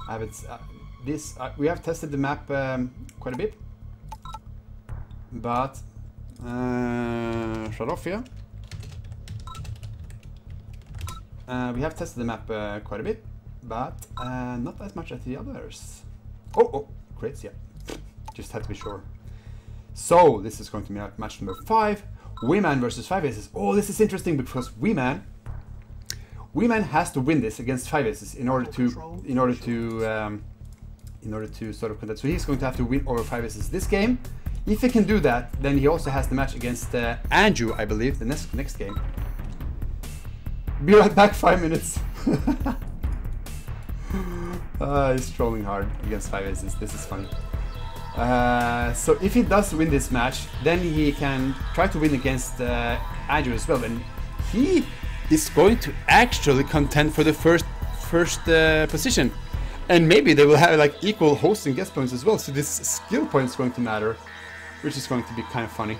I have it. We have tested the map quite a bit, but shut off here. We have tested the map quite a bit, but not as much as the others. Oh, great, yeah. Just had to be sure. So this is going to be match number 5. Weman versus 5 Aces. Oh, this is interesting because Weman has to win this against 5 Aces in order to sort of contest. So he's going to have to win over 5 Aces this game. If he can do that, then he also has the match against Andrew, I believe, the next game. Be right back, 5 minutes. He's trolling hard against 5 Aces. This is funny. So if he does win this match, then he can try to win against Andrew as well, and he is going to actually contend for the first position, and maybe they will have like equal host and guest points as well. So this skill point is going to matter, which is going to be kind of funny.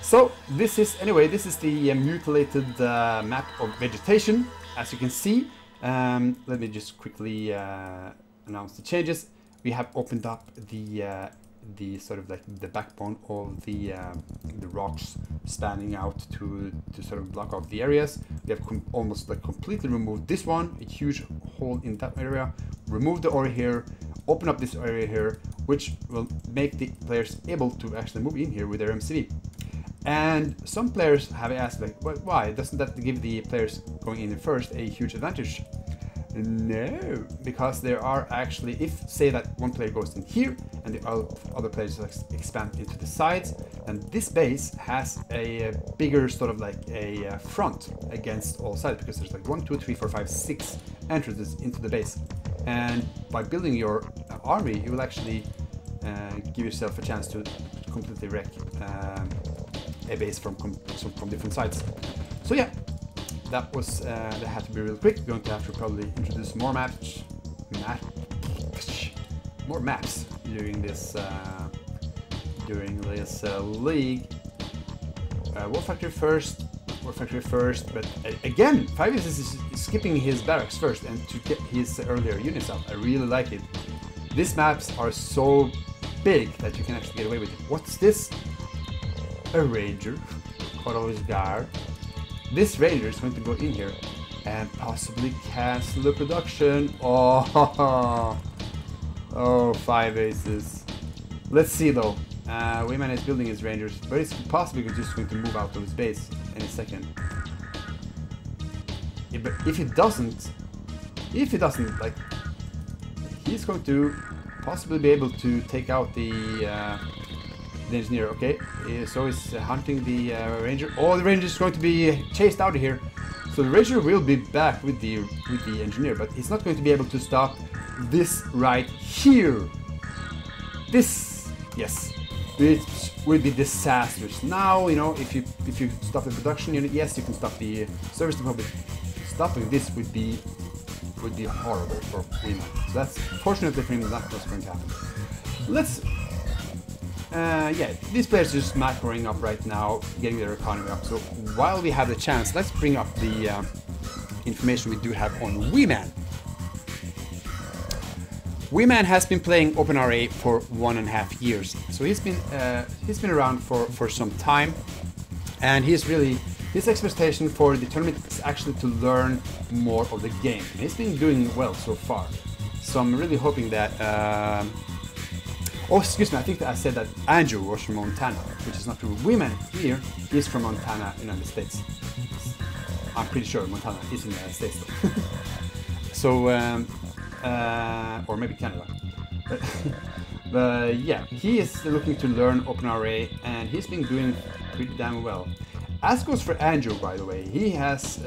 So this is the mutilated map of vegetation, as you can see. Let me just quickly announce the changes. We have opened up the sort of like the backbone of the rocks spanning out to sort of block off the areas. We have almost like completely removed this one, a huge hole in that area. Remove the ore here, open up this area here, which will make the players able to actually move in here with their MCV. And some players have asked like, why doesn't that give the players going in first a huge advantage? No, because there are actually, if say that one player goes in here and the other players expand into the sides, and this base has a bigger sort of like a front against all sides, because there's like 1, 2, 3, 4, 5, 6 entrances into the base. And by building your army, you will actually give yourself a chance to completely wreck a base from different sides. So yeah. That had to be real quick. We're going to have to probably introduce more maps during this league. War Factory first, but again, 5 is skipping his barracks first and to get his earlier units out. I really like it. These maps are so big that you can actually get away with it. What's this? A ranger, Coral's guard. This ranger is going to go in here and possibly cancel the production. Oh, 5 Aces. Let's see though. Weman is building his rangers, but he's possibly just going to move out of his base in a second. Yeah, but if he doesn't, like, he's going to possibly be able to take out the engineer. Okay, so he's hunting the ranger. Oh, the ranger is going to be chased out of here. So the ranger will be back with the engineer, but he's not going to be able to stop this right here. This, yes, it will be disastrous. Now, you know, if you stop the production unit, yes, you can stop the service depot, but stopping this would be horrible for Weman. So that's fortunately for him, that's what's going to happen. Let's. Yeah, these players are just macroing up right now, getting their economy up. So while we have the chance, let's bring up the information we do have on Weman. Weman has been playing OpenRA for 1.5 years, so he's been around for some time, and his expectation for the tournament is actually to learn more of the game. And he's been doing well so far. So I'm really hoping that. Oh, excuse me, I think that I said that Andrew was from Montana, which is not true. Weman here is from Montana, United States. I'm pretty sure Montana is in the United States. So, or maybe Canada. But yeah, he is looking to learn OpenRA, and he's been doing pretty damn well. As goes for Andrew, by the way, he has.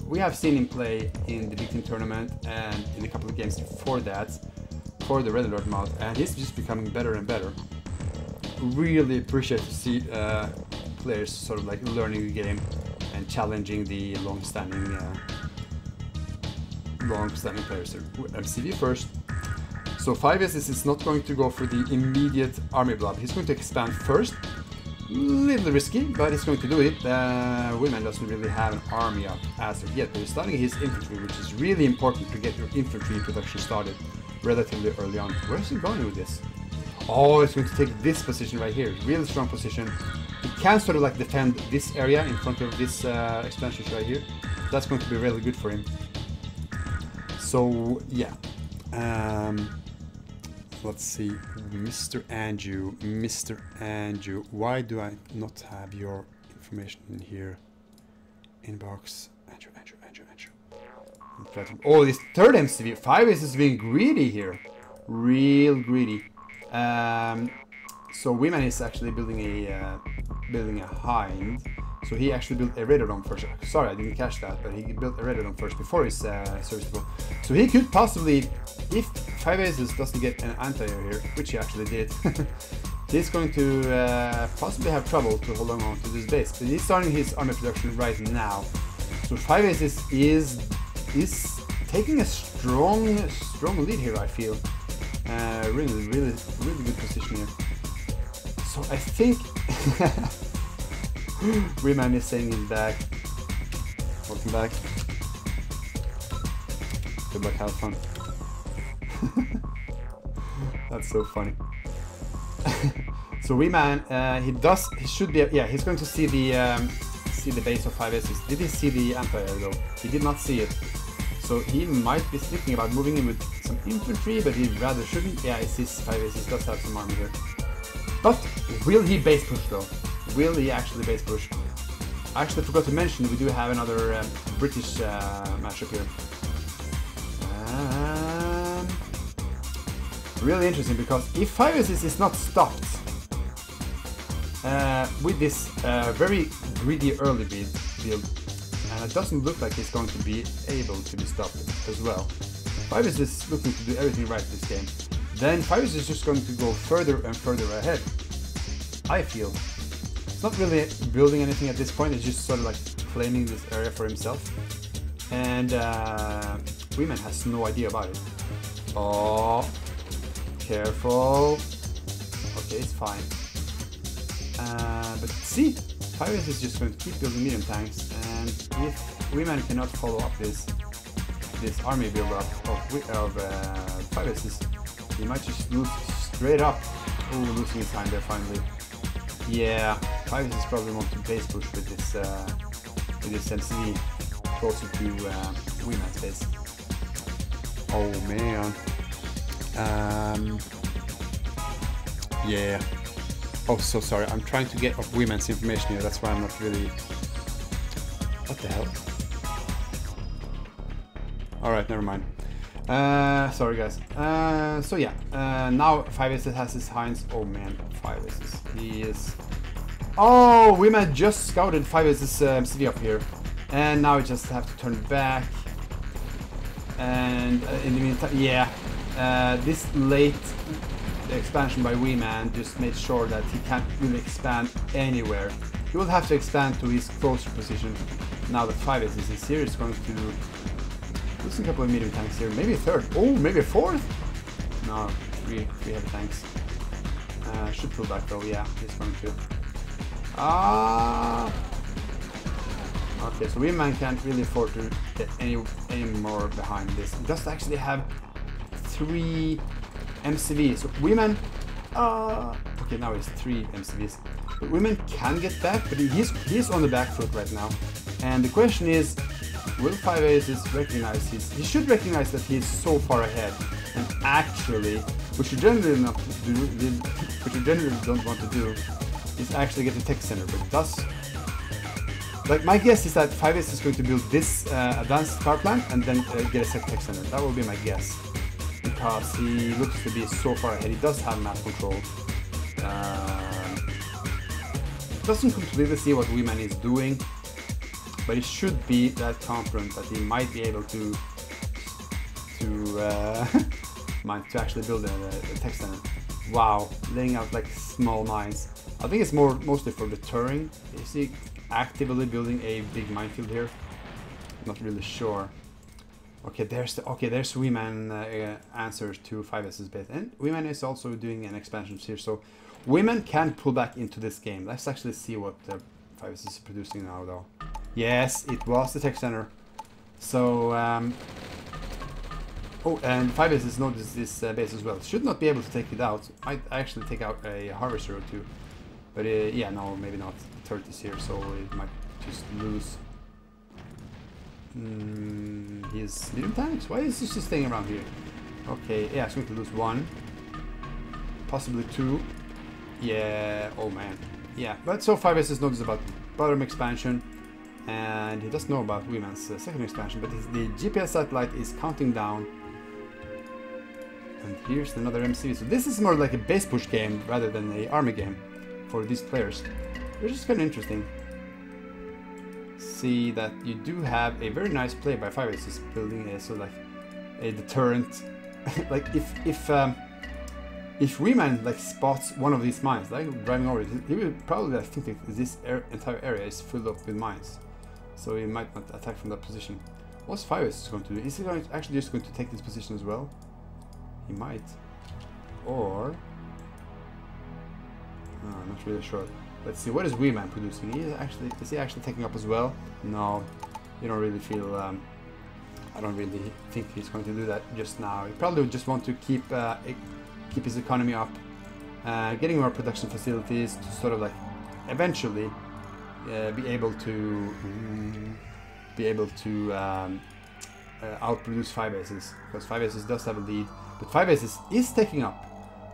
We have seen him play in the Big Team tournament and in a couple of games before that, for the Red Alert mod, and he's just becoming better and better. Really appreciate to see players sort of like learning the game and challenging the long-standing players here. MCV first. So 5 is not going to go for the immediate army blob. He's going to expand first, Little risky, but he's going to do it. Weman doesn't really have an army up as of yet, but he's starting his infantry, which is really important to get your infantry production started relatively early on. Where's he going with this? Oh, it's going to take this position right here. Really strong position. He can sort of like defend this area in front of this expansion right here. That's going to be really good for him. So, yeah. Let's see. Mr. Andrew, why do I not have your information in here? Inbox. Andrew. Oh, this third MCV. 5 is being greedy here. Real greedy. So Weman is actually building a hind. So he actually built a Redodome first. Sorry, I didn't catch that, but he built a Redodome first before his serviceable. So he could possibly, if 5 Aces doesn't get an anti-air here, which he actually did, he's going to possibly have trouble to hold on to this base. But he's starting his army production right now. So 5 Aces is taking a strong lead here, I feel. Really good position here. So I think Weman is saying he's back. Welcome back. Good luck, have fun. That's so funny. So Weman, he should be, yeah, he's going to see the base of 5 Aces. Did he see the anti-air though? He did not see it. So he might be thinking about moving in with some infantry, but he rather shouldn't. Yeah, he sees 5 Aces, does have some army here. But will he base push though? Will he actually base push? I actually forgot to mention we do have another British matchup here. Really interesting, because if 5 Aces is not stopped with this very greedy early build, and it doesn't look like he's going to be able to be stopped as well. 5 is looking to do everything right this game. Then 5 is just going to go further and further ahead. I feel. It's not really building anything at this point, it's just sort of like claiming this area for himself. And Weman has no idea about it. Oh, careful. Okay, it's fine. But see, 5 is just going to keep building medium tanks, and if Weman cannot follow up this army build up of 5 Aces, he might just lose straight up. Oh, losing his time there finally. Yeah, 5 Aces probably want to base push with this MCV closer to Weman's base. Oh man. Yeah. Oh, so sorry. I'm trying to get off Weman's information here. That's why I'm not really. What the hell? Alright, never mind. Sorry guys. So yeah, now 5 Aces has his hinds. Oh man, 5 Aces. He is. Oh, Weman just scouted 5 Aces MCV up here, and now we just have to turn back. And in the meantime, yeah, this late expansion by Weman just made sure that he can't really expand anywhere. He will have to expand to his closer position. Now that 5 Aces is here, it's going to lose a couple of medium tanks here. Maybe a third. Oh, maybe a fourth? No, three heavy tanks. Should pull back though, yeah, he's going to. Okay, so Weman can't really afford to get any more behind this. He does actually have 3 MCVs. So Weman, okay, now it's 3 MCVs. But Weman can get back, but he's on the back foot right now. And the question is, will 5 Aces recognize he should recognize that he's so far ahead. And actually, which you generally don't want to do, is actually get the tech center. But it does. Like, my guess is that 5 Aces is going to build this advanced power plant and then get a tech center. That will be my guess, because he looks to be so far ahead. He does have map control. Doesn't completely see what Weman is doing, but he should be that confident that he might be able to actually build a tech center. Wow, laying out like small mines. I think it's mostly for deterring. Is he actively building a big minefield here? Not really sure. Okay, there's Weman answers to 5S's base, and Weman is also doing an expansion here. So Weman can pull back into this game. Let's actually see what 5S is producing now, though. Yes, it was the tech center. So, oh, and 5S has noticed this base as well. Should not be able to take it out. Might actually take out a harvester or two. But yeah, no, maybe not. The turret is here, so it might just lose. His medium tanks? Why is this just staying around here? Okay, yeah, it's going to lose one. Possibly two. Yeah, oh man. Yeah, but so 5S has noticed about bottom expansion. And he doesn't know about Weman's second expansion, but the GPS satellite is counting down. And here's another MCV. So this is more like a base push game rather than an army game for these players, which is kind of interesting. See that you do have a very nice play by 5S is building a sort of like a deterrent. Like if Weman like spots one of these mines, like driving over it, he will probably think that this entire area is filled up with mines, so he might not attack from that position. What's 5S going to do? Is he actually just going to take this position as well? He might, or I'm not really sure. Let's see, what is Weman producing? Is he actually taking up as well? No, you don't really feel. I don't really think he's going to do that just now. He probably would just want to keep his economy up, getting more production facilities to sort of like eventually be able to outproduce 5S, because 5S does have a lead, but 5S is taking up.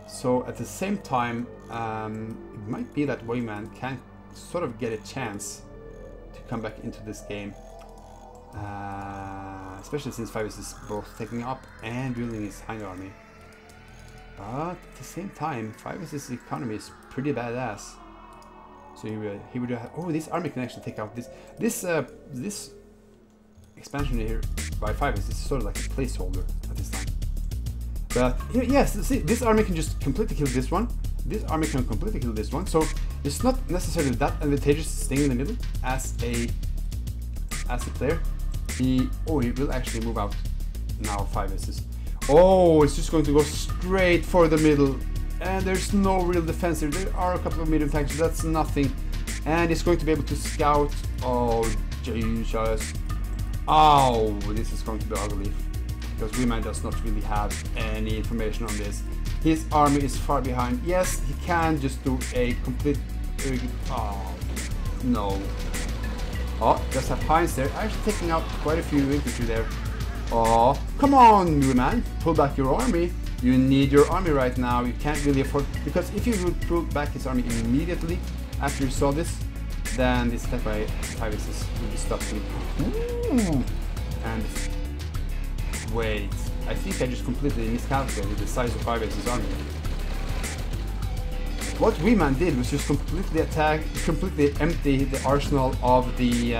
So at the same time, it might be that Weman can sort of get a chance to come back into this game, especially since 5S is both taking up and building his hind army. But at the same time, 5S's economy is pretty badass. So he would have. Oh, this army can actually take out this expansion here by 5S is sort of like a placeholder at this time. But yes, see, this army can just completely kill this one. This army can completely kill this one. So it's not necessarily that advantageous staying in the middle as a player. He will actually move out now. 5S's. Oh, it's just going to go straight for the middle, and there's no real defense here. There are a couple of medium tanks, but that's nothing. And it's going to be able to scout. Oh, Jesus. Oh, this is going to be ugly, because Weman does not really have any information on this. His army is far behind. Yes, he can just do a complete... Oh, no. Oh, just have Heinz there. Actually taking out quite a few infantry there. Oh, come on, Weman, pull back your army. You need your army right now. You can't really afford, because if you would pull back his army immediately after you saw this, then this attack by 5S will be stopped. And wait, I think I just completely miscalculated the size of 5S's army. What Weman did was just completely empty the arsenal of the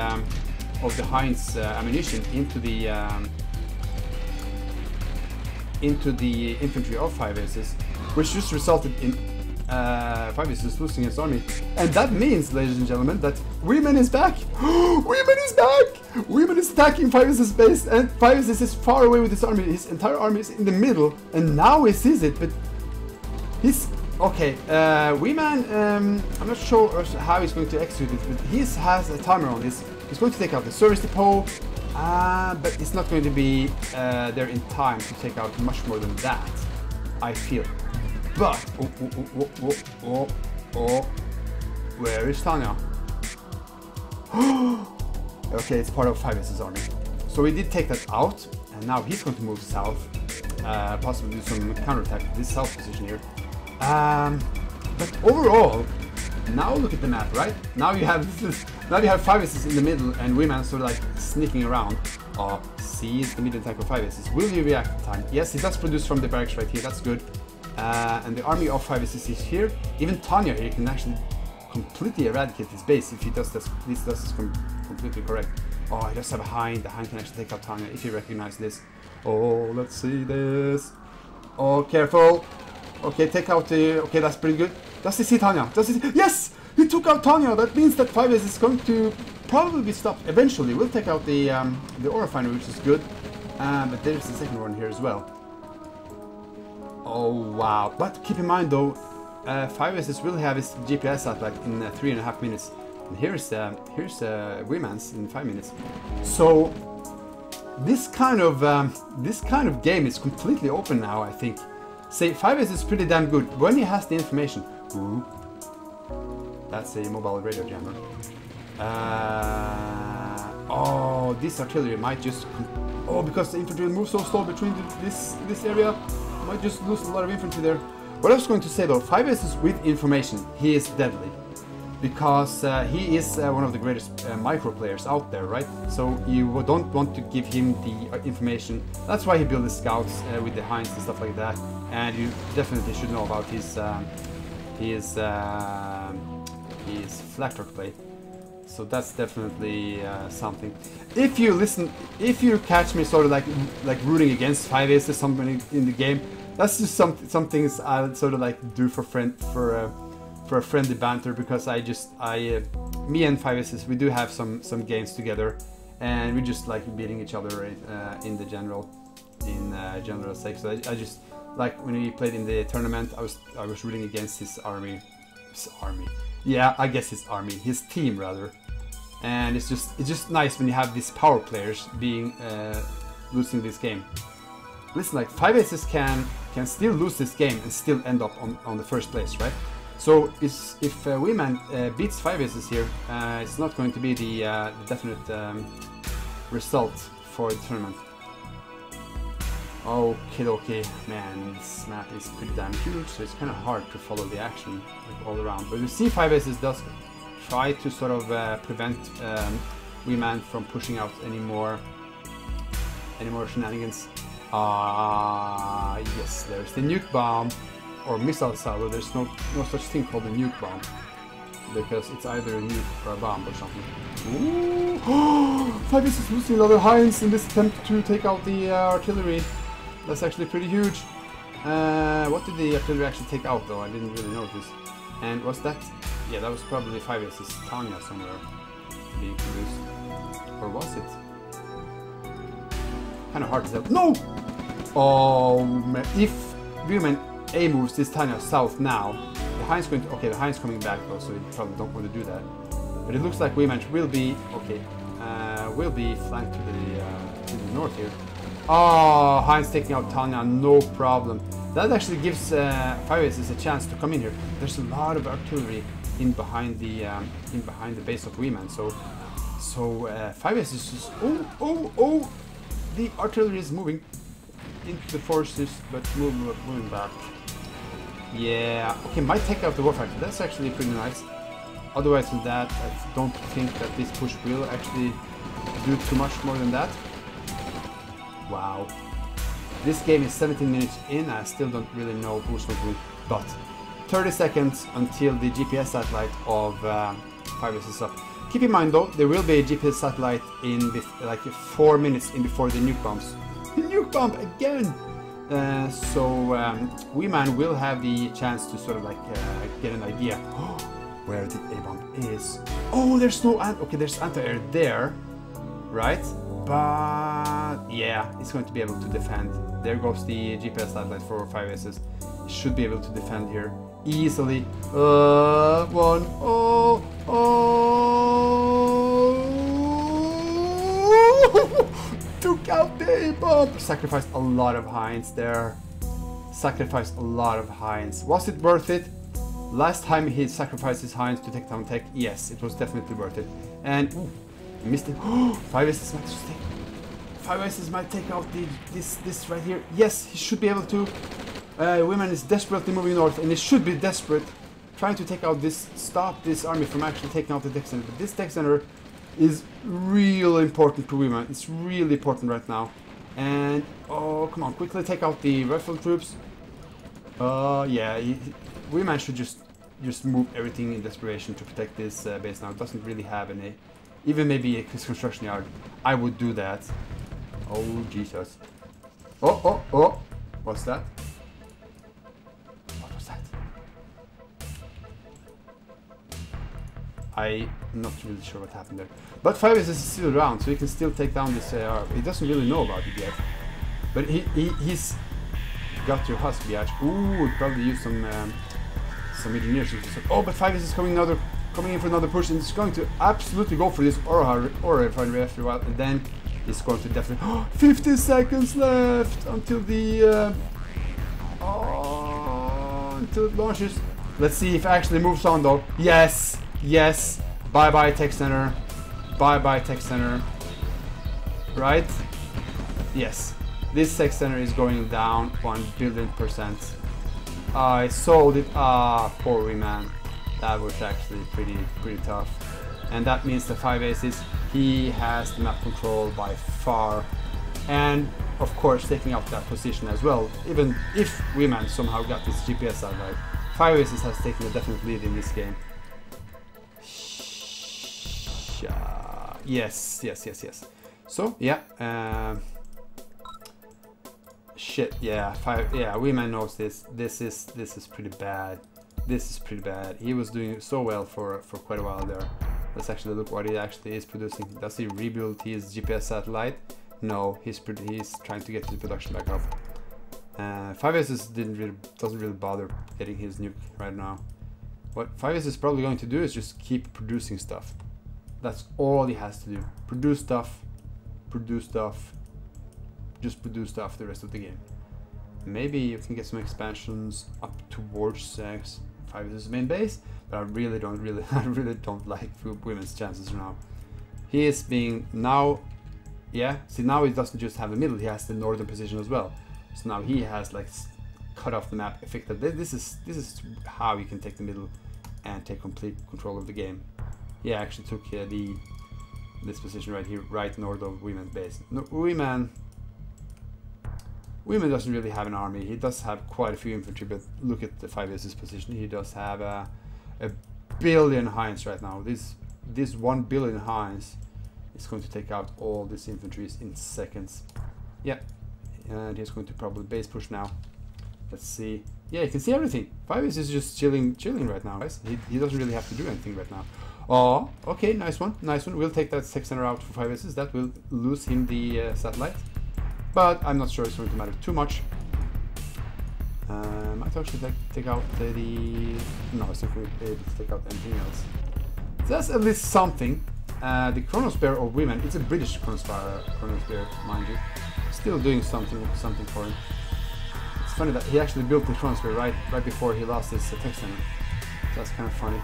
Heinz ammunition into the infantry of 5S's, which just resulted in 5S's losing his army. And that means, ladies and gentlemen, that Weman is back! Weman is back! Weman is attacking 5S's base, and 5S is far away with his army. His entire army is in the middle, and now he sees it, but he's... Okay, Weman, I'm not sure how he's going to execute it, but he has a timer on this. He's going to take out the service depot, but it's not going to be there in time to take out much more than that, I feel. But, where is Tanya? Okay, it's part of 5S's army. So we did take that out, and now he's going to move south, possibly do some counterattack to this south position here. But overall, now look at the map, right? Now you have 5S's in the middle, and Weman sort of like sneaking around. Oh, sees the medium tank of 5S's. Will he react in time? Yes, he does produce from the barracks right here. That's good. And the army of 5S's is here. Even Tanya here can actually completely eradicate his base if he does this. This is completely correct. Oh, he does have a hind. The hind can actually take out Tanya if you recognize this. Oh, let's see this. Oh, careful. Okay, take out the... Okay, that's pretty good. Does he see Tanya? Does he see... Yes! He took out Tanya! That means that 5S is going to probably be stopped. Eventually, we'll take out the ore refinery, which is good. But there's the second one here as well. Oh, wow. But keep in mind, though, 5S's will have his GPS satellite in 3.5 minutes. And here's Weman's in 5 minutes. So this kind of game is completely open now, I think. Say 5S is pretty damn good when he has the information. Ooh, that's a mobile radio jammer. Oh, this artillery might just... Oh, because the infantry moves so slow between this area, might just lose a lot of infantry there. What I was going to say though, 5S is with information, he is deadly. Because he is one of the greatest micro players out there, right? So you don't want to give him the information. That's why he built the scouts with the hinds and stuff like that. And you definitely should know about his flak rock play. So that's definitely something. If you catch me sort of like rooting against 5S or something in the game, that's just some things I'll sort of like do for a friendly banter, because me and 5S's, we do have some games together, and we just like beating each other in general sake. So I just like when we played in the tournament, I was rooting against his army. Yeah, I guess his army, his team rather. And it's just nice when you have these power players being losing this game. Listen, like 5S's can still lose this game and still end up on the first place, right? So if Weman beats 5S's here, it's not going to be the definite result for the tournament. Okay, man, this map is pretty damn huge, so it's kind of hard to follow the action like, all around. But you see 5S's does try to sort of prevent Weman from pushing out any more shenanigans. Yes, there's the nuke bomb. Or missile silo. There's no such thing called a nuke bomb, because it's either a nuke or a bomb or something. Ooh! 5S is losing a lot of hinds in this attempt to take out the artillery. That's actually pretty huge. What did the artillery actually take out though? I didn't really notice. And was that? Yeah, that was probably 5S's Tanya somewhere being produced. Or was it? Kind of hard to tell. No! Oh man, if Weman A moves this Tanya south now, the hind's going to... Okay, the hind's coming back though, so you probably don't want to do that. But it looks like Weman will be... Okay, will be flanked to the north here. Oh, hind's taking out Tanya, no problem. That actually gives 5S's a chance to come in here. There's a lot of artillery in behind the base of Weman, so 5S is just... Oh! The artillery is moving into the forces, but moving back. Yeah, okay, might take out the warfactor. That's actually pretty nice. Otherwise than that, I don't think that this push will actually do too much more than that. Wow. This game is 17 minutes in, I still don't really know who's going to win, but 30 seconds until the GPS satellite of 5S is up. Keep in mind though, there will be a GPS satellite in like 4 minutes in before the nuke bombs. The nuke bomb again! So Weman will have the chance to sort of like get an idea where the A-bomb is. Oh, there's no okay, there's anti-air there, right? But yeah, it's going to be able to defend. There goes the GPS satellite for 5S's. It should be able to defend here easily. One. Took out the A-bomb! Sacrificed a lot of hinds there. Sacrificed a lot of hinds. Was it worth it? Last time he sacrificed his hinds to take down tech, yes, it was definitely worth it. And ooh, he missed it. 5S's might take out this right here. Yes, he should be able to. Weman is desperately moving north, and he should be desperate, trying to take out stop this army from actually taking out the tech center. But this tech center is really important to Weman. It's really important right now. And oh, come on, quickly take out the rifle troops. Yeah, Weman should just move everything in desperation to protect this base now. It doesn't really have any, even maybe a construction yard. I would do that. Oh Jesus! Oh! What's that? What was that? I'm not really sure what happened there. But 5S is still around, so he can still take down this AR. He doesn't really know about it yet. But he's got your husk, biatch. Ooh, probably use some engineers. Oh, but 5S is coming in for another push, and it's going to absolutely go for this aura refinery after a while, and then it's going to definitely. 15 seconds left until the until it launches. Let's see if it actually moves on though. Yes, yes. Bye bye tech center. Bye bye tech center. Right? Yes. This tech center is going down 1,000,000,000%. I sold it. Poor Weman. That was actually pretty tough. And that means the 5 aces, he has the map control by far. And of course taking out that position as well. Even if Weman somehow got this GPS satellite, 5 aces has taken a definite lead in this game. Yes. So yeah, shit. Yeah, Weman knows this. This is pretty bad. This is pretty bad. He was doing so well for quite a while there. Let's actually look what he actually is producing. Does he rebuild his GPS satellite? No, he's trying to get his production back up. 5S doesn't really bother getting his nuke right now. What 5S is probably going to do is just keep producing stuff. That's all he has to do. Produce stuff, just produce stuff the rest of the game. Maybe you can get some expansions up towards 5's main base, but I really don't like Weman's chances now. He is being now, yeah. See, now he doesn't just have the middle; he has the northern position as well. So now he has like cut off the map effectively. This is how you can take the middle and take complete control of the game. He actually took this position right here, right north of Weman's base. No, Weman doesn't really have an army. He does have quite a few infantry, but look at the 5S's position. He does have a billion Hinds right now. This 1 billion Hinds is going to take out all these infantries in seconds. Yeah, and he's going to probably base push now. Let's see. Yeah, you can see everything. 5S is just chilling right now, guys. He doesn't really have to do anything right now. Oh, okay, nice one. We'll take that tech center out for 5S's. That will lose him the satellite. But I'm not sure it's going to matter too much. Might actually take out the... No, it's not going to be able to take out anything else. So that's at least something. The Chronosphere of Weman, it's a British Chronosphere, mind you. Still doing something for him. It's funny that he actually built the Chronosphere right before he lost his tech center. So that's kind of funny.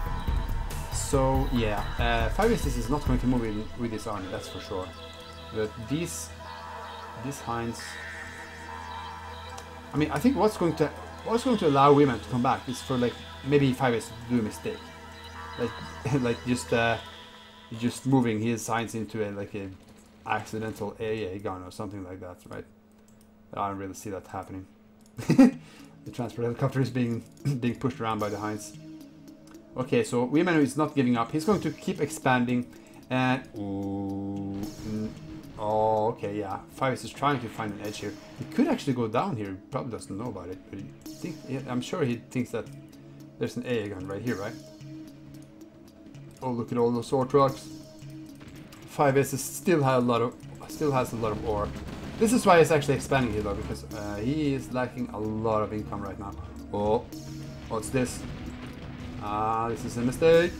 So yeah, 5S is not going to move in with this army, that's for sure. But these Hinds, I mean, I think what's going to allow Weman to come back is for like maybe 5S to do a mistake, like just moving his Hinds into a accidental AA gun or something like that, right? I don't really see that happening. The transport helicopter is being pushed around by the Hinds. Okay, so Weman is not giving up. He's going to keep expanding, and oh, okay, yeah. 5S is trying to find an edge here. He could actually go down here. He probably doesn't know about it, but I'm sure he thinks that there's an AA gun right here, right? Oh, look at all those ore trucks. 5S still has a lot of ore. This is why he's actually expanding here, though, because he is lacking a lot of income right now. Oh, what's this? This is a mistake.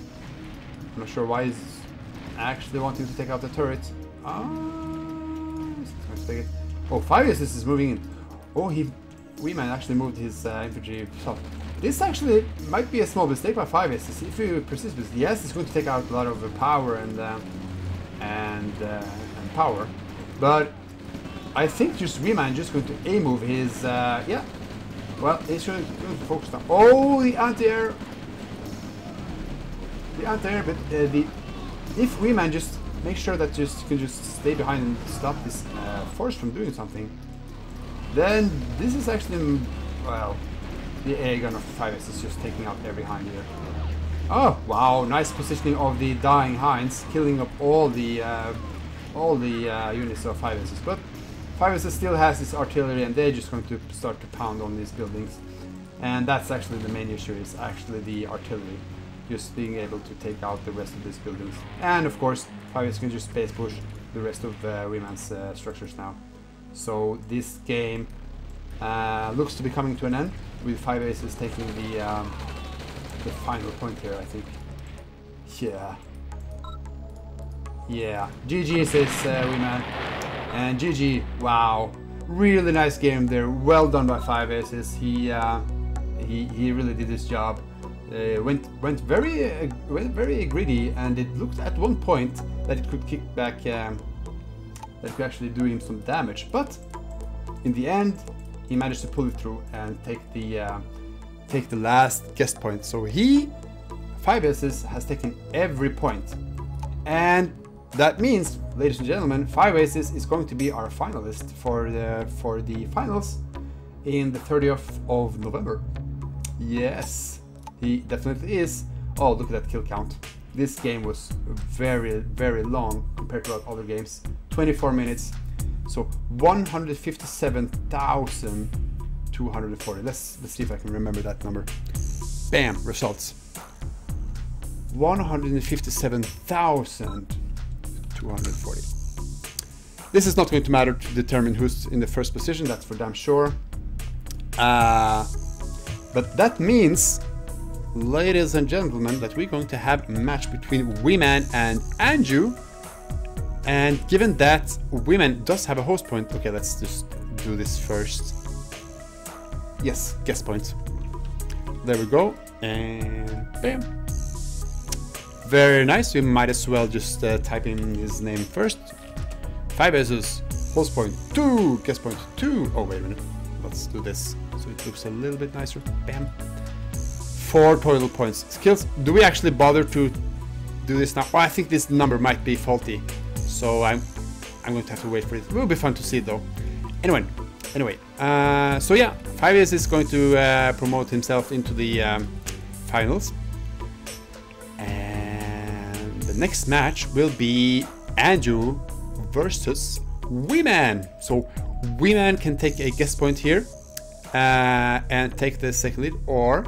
I'm not sure why he's actually wanting to take out the turret. Oh, 5S is moving in. Oh, Weman actually moved his infantry. So this actually might be a small mistake by 5S. If you persist with, yes, it's going to take out a lot of power and power, but I think just Weman just going to A-move his yeah. Well, he's going to focus on. Oh, the anti-air. But if Weman just make sure that you can just stay behind and stop this force from doing something, then this is actually, well, the AA gun of 5S is just taking out every Hind here. Oh wow, nice positioning of the dying Hinds, killing up all the units of 5S. But 5S still has this artillery, and they're just going to start to pound on these buildings, and that's actually the main issue, is actually the artillery. Just being able to take out the rest of these buildings. And of course, 5S can just space push the rest of Weman's structures now. So this game looks to be coming to an end, with 5 aces taking the final point here, I think. Yeah. Yeah. GG says Weman. And GG, wow. Really nice game there. Well done by 5 Aces. He really did his job. Went very greedy, and it looked at one point that it could kick back, that it could actually do him some damage. But in the end, he managed to pull it through and take the last guest point. So he, 5 Aces, has taken every point, and that means, ladies and gentlemen, 5 Aces is going to be our finalist for the finals in the 30th of November. Yes. He definitely is. Oh, look at that kill count. This game was very long compared to our other games. 24 minutes. So 157,240. Let's see if I can remember that number. Bam, results. 157,240. This is not going to matter to determine who's in the first position, that's for damn sure. But that means, ladies and gentlemen, that we're going to have a match between Weman and Anju. And given that Weman does have a host point, okay, let's just do this first. Yes, guest point. There we go, and bam. Very nice. We might as well just type in his name first. 5 Aces, host point 2, guest point 2. Oh, wait a minute. Let's do this so it looks a little bit nicer. Bam. 4 total points. Skills. Do we actually bother to do this now? Oh, I think this number might be faulty, so I'm going to have to wait for it. It will be fun to see though. Anyway, so yeah, 5 Aces is going to promote himself into the finals, and the next match will be Anju versus Weman. So Weman can take a guest point here and take the second lead, or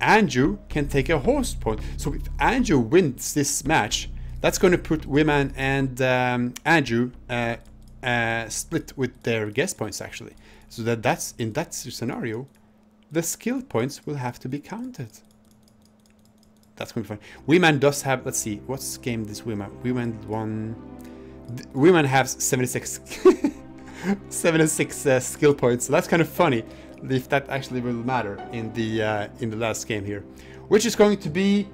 Anju can take a host point. So if Anju wins this match, that's going to put Weman and Anju split with their guest points actually. So that's in that scenario, the skill points will have to be counted. That's going to be fun. Weman does have, let's see, what's game this Weman? Weman won. Weman has 76 76 skill points. So that's kind of funny if that actually will matter in the last game here, which is going to be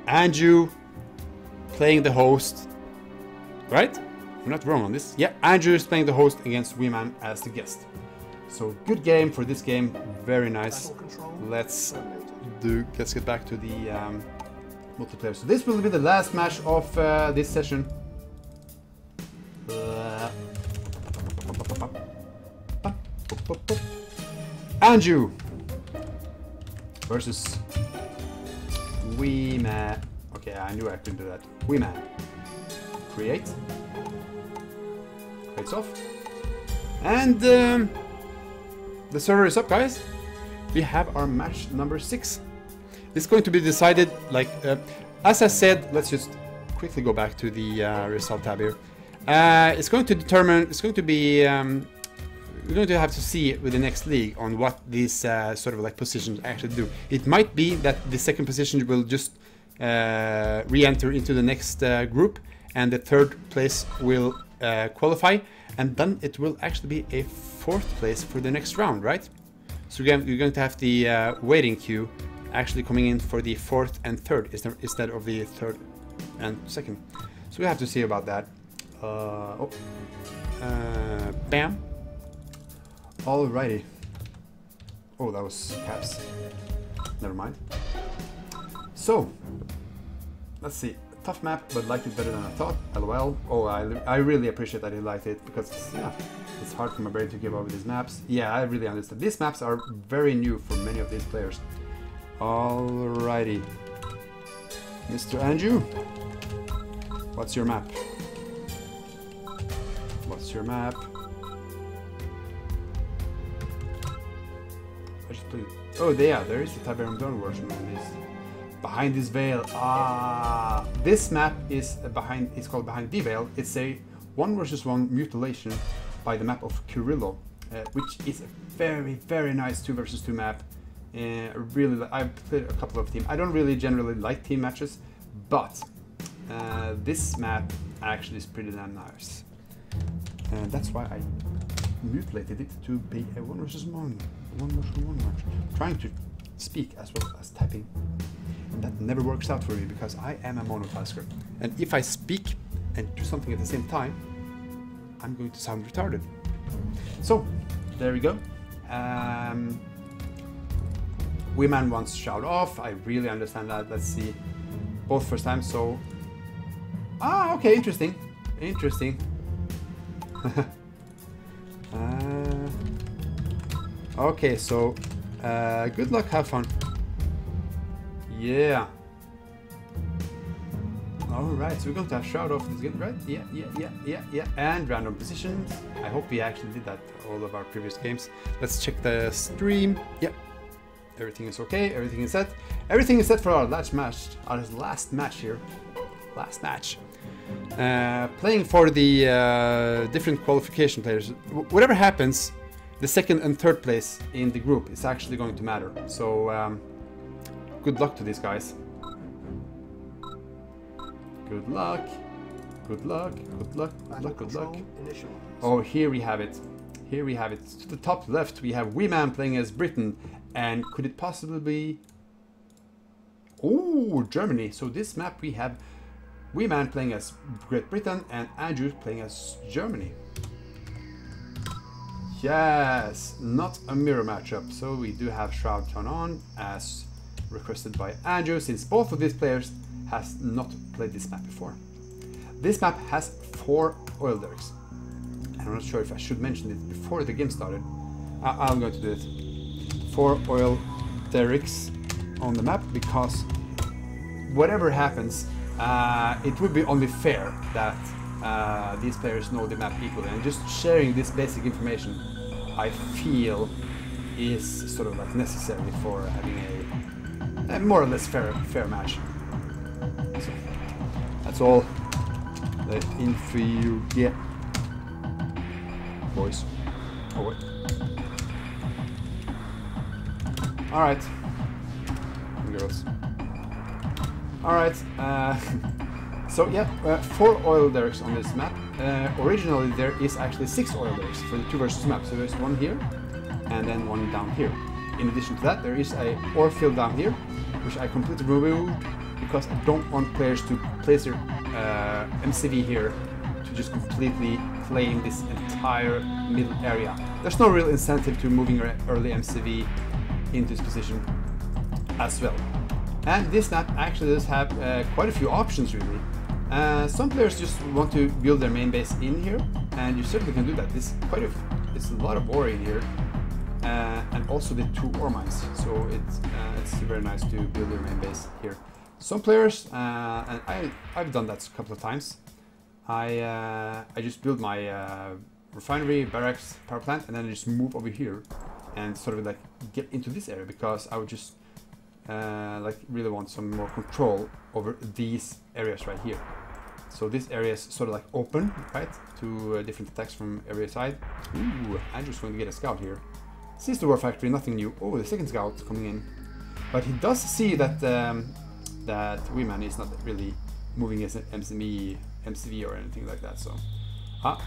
Anju playing the host, right? I'm not wrong on this. Yeah, Andrew is playing the host against Weman as the guest. So good game for this game, very nice. Let's get back to the multiplayer. So this will be the last match of this session. Andrew versus Weman. Okay, I knew I couldn't do that. Weman. Create. Creates off. And the server is up, guys. We have our match number 6. It's going to be decided, like, as I said, let's just quickly go back to the result tab here. It's going to determine, it's going to be, we're going to have to see with the next league on what these sort of like positions actually do. It might be that the second position will just re-enter into the next group, and the third place will qualify, and then it will actually be a 4th place for the next round, right? So you're going to have the waiting queue actually coming in for the 4th and 3rd instead of the 3rd and 2nd. So we have to see about that. Bam. Alrighty. Oh, that was caps. Never mind. So, let's see. Tough map, but liked it better than I thought. LOL. Oh, I really appreciate that he liked it, because yeah, it's hard for my brain to give over these maps. Yeah, I really understand. These maps are very new for many of these players. Alrighty. Mr. Andrew, what's your map? What's your map? I just played. Oh, yeah, there is the Tiberium Dawn version of this. Behind this veil. Ah, this map is behind. It's called Behind the Veil. It's a 1 versus 1 mutilation by the map of Curillo, which is a very, very nice 2 versus 2 map. I've played a couple of teams. I don't really generally like team matches, but this map actually is pretty damn nice. And that's why I mutilated it to be a 1 versus 1 match. Trying to speak as well as typing. And that never works out for me because I am a monotasker. And if I speak and do something at the same time, I'm going to sound retarded. So, there we go. Weman wants shout off. I really understand that. Let's see. Both first time, so... Ah, okay, interesting. Interesting. Okay, so... good luck, have fun. Yeah. Alright, so we're going to have shout off this game, right? Yeah. And random positions. I hope we actually did that all of our previous games. Let's check the stream. Yep. Everything is okay, everything is set. Everything is set for our last match here. Last match. Playing for the different qualification players. Whatever happens, the second and third place in the group is actually going to matter. So, good luck to these guys. Good luck. Good luck. Good luck. Good luck. Good luck. Oh, here we have it. Here we have it. To the top left, we have Weman playing as Britain. And could it possibly be... Oh, Germany. So this map we have Weman playing as Great Britain and Andrew playing as Germany. Yes, not a mirror matchup. So we do have Shroud turn on as requested by Andrew, since both of these players has not played this map before. This map has 4 oil derricks. I'm not sure if I should mention it before the game started. I'm going to do it. 4 oil derricks on the map, because whatever happens, it would be only fair that these players know the map equally, and just sharing this basic information I feel is sort of like necessary for having a more or less fair match. So that's all the info you get, boys. Oh wait. Alright, girls. Alright, so yeah, 4 oil derricks on this map. Originally there is actually 6 oil derricks for the 2 versus map, so there's 1 here and then 1 down here. In addition to that, there is a ore field down here, which I completely removed because I don't want players to place their MCV here to just completely claim this entire middle area. There's no real incentive to moving your early MCV into this position as well. And this map actually does have quite a few options, really. Some players just want to build their main base in here, and you certainly can do that. It's a lot of ore in here, and also the 2 ore mines, so it's very nice to build your main base here. Some players, and I've done that a couple of times, I just build my refinery, barracks, power plant, and then I just move over here and sort of like get into this area, because I would just like really want some more control over these areas right here. So this area is sort of like open, right, to different attacks from every side. Ooh, Andrew's going to get a scout here. Sees the war factory, nothing new. Oh, the second scout coming in, but he does see that that Weman is not really moving his MCV or anything like that. So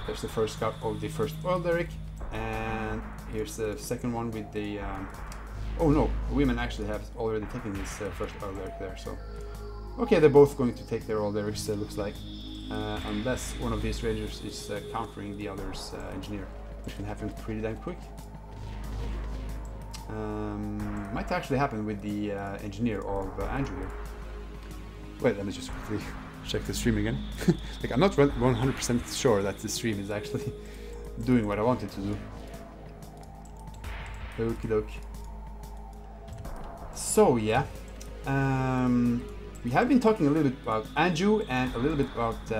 there's the first scout of the first oil derrick, and here's the second one with the oh no, Weman actually have already taken his first oil derrick there. So okay, they're both going to take their oil derricks, looks like, unless one of these rangers is countering the other's engineer, which can happen pretty damn quick. Might actually happen with the engineer of Andrew here. Wait, let me just quickly check the stream again. Like, I'm not 100% sure that the stream is actually doing what I want it to do. Okie doke. So yeah, we have been talking a little bit about Andrew and a little bit about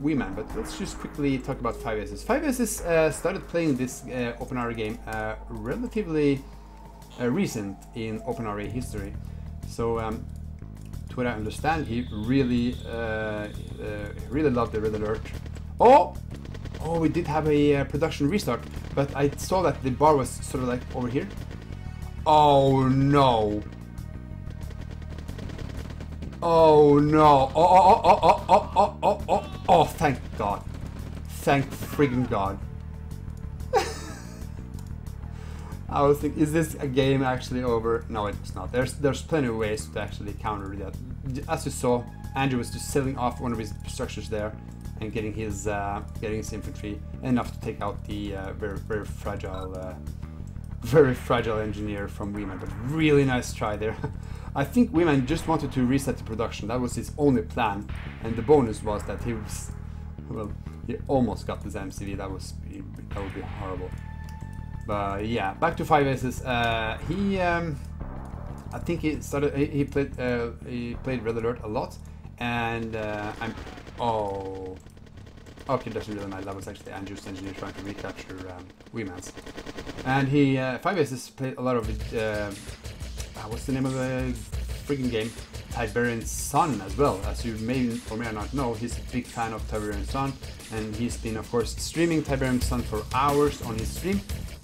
Weman, but let's just quickly talk about 5Ss. 5Ss started playing this OpenRA game relatively recent in OpenRA history. So to what I understand, he really loved the Red Alert. Oh, we did have a production restart, but I saw that the bar was sort of like over here. Oh no. Oh no. Oh, thank God. Thank friggin' God. I was thinking, is this a game actually over? No, it's not. There's plenty of ways to actually counter that. As you saw, Andrew was just selling off one of his structures there and getting his infantry enough to take out the very fragile engineer from Weman. But really nice try there. I think Weman just wanted to reset the production. That was his only plan, and the bonus was that he was, well, he almost got this MCV. That would be horrible. But yeah, back to 5 aces. I think he started. He played Red Alert a lot, and okay, doesn't really matter. That was actually Andrew's engineer trying to recapture Weman's, and he 5 aces played a lot of it. What's the name of the freaking game? Tiberian Sun as well. As you may or may not know, he's a big fan of Tiberian Sun, and he's been, of course, streaming Tiberian Sun for hours on his stream,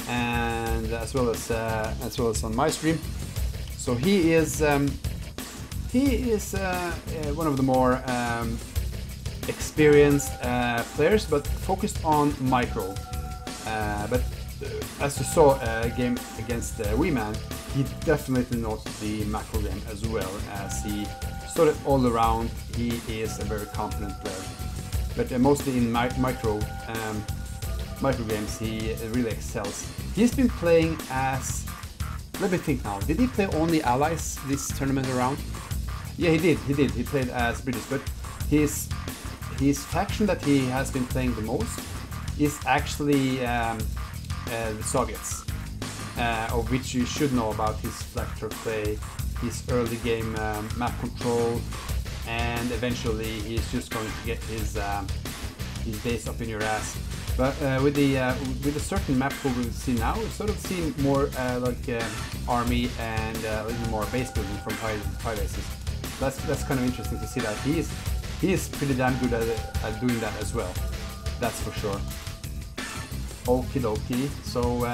and as well as on my stream. So he is one of the more experienced players, but focused on micro. But as you saw a game against Weman, he definitely knows the macro game as well, as he sort of all around. He is a very competent player, but mostly in micro games he really excels. He's been playing as, let me think now, did he play only allies this tournament around? Yeah, he did. He played as British, but his faction that he has been playing the most is actually the Soviets, of which you should know about his flat turf play, his early game map control, and eventually he's just going to get his base up in your ass. But with a certain map pool we see now, we're sort of seeing more like army and a little more base building from 5 aces. That's kind of interesting to see that he is pretty damn good at doing that as well. That's for sure. Okie dokie. So